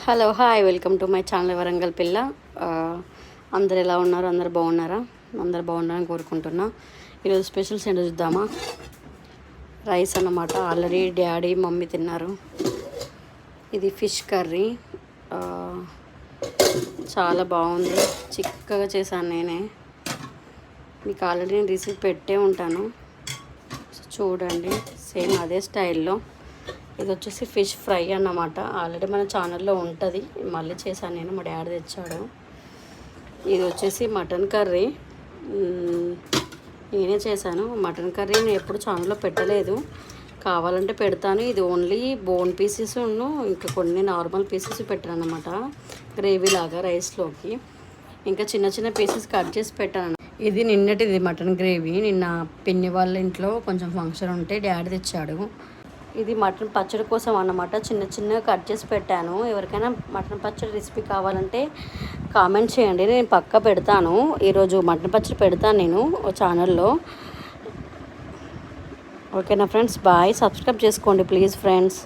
Hello hi welcome to my channel Warangal పిల్ల. అందరు ఎలా ఉన్నారు? అందరు బాగున్నారా? అందరు బాగున్నారని కోరుకుంటున్నా. ఈరోజు స్పెషల్స్ ఏంటో చూద్దామా. రైస్ అన్నమాట. ఆల్రెడీ డాడీ మమ్మీ తిన్నారు. ఇది ఫిష్ కర్రీ, చాలా బాగుంది. చిక్కగా చేశాను నేనే. మీకు ఆల్రెడీ నేను రిసీపీ పెట్టే ఉంటాను, చూడండి. సేమ్ అదే స్టైల్లో. ఇది వచ్చేసి ఫిష్ ఫ్రై అన్నమాట. ఆల్రెడీ మన ఛానల్లో ఉంటుంది, మళ్ళీ చేశాను నేను, మా డాడీ తెచ్చాడు. ఇది వచ్చేసి మటన్ కర్రీ, నేనే చేశాను. మటన్ కర్రీ నేను ఎప్పుడు ఛానల్లో పెట్టలేదు, కావాలంటే పెడతాను. ఇది ఓన్లీ బోన్ పీసెస్ ఇంకా కొన్ని నార్మల్ పీసెస్ పెట్టాను అన్నమాట, గ్రేవీ లాగా రైస్లోకి. ఇంకా చిన్న చిన్న పీసెస్ కట్ చేసి పెట్టాను. ఇది నిన్నటిది మటన్ గ్రేవీ. నిన్న పిన్ని వాళ్ళ ఇంట్లో కొంచెం ఫంక్షన్ ఉంటే డాడీ తెచ్చాడు. ఇది మటన్ పచ్చడి కోసం అన్నమాట. చిన్న చిన్నగా కట్ చేసి పెట్టాను. ఎవరికైనా మటన్ పచ్చడి రెసిపీ కావాలంటే కామెంట్ చేయండి, నేను పక్కా పెడతాను. ఈరోజు మటన్ పచ్చడి పెడతాను నేను ఛానల్లో. ఓకేనా ఫ్రెండ్స్? బాయ్. సబ్స్క్రైబ్ చేసుకోండి ప్లీజ్ ఫ్రెండ్స్.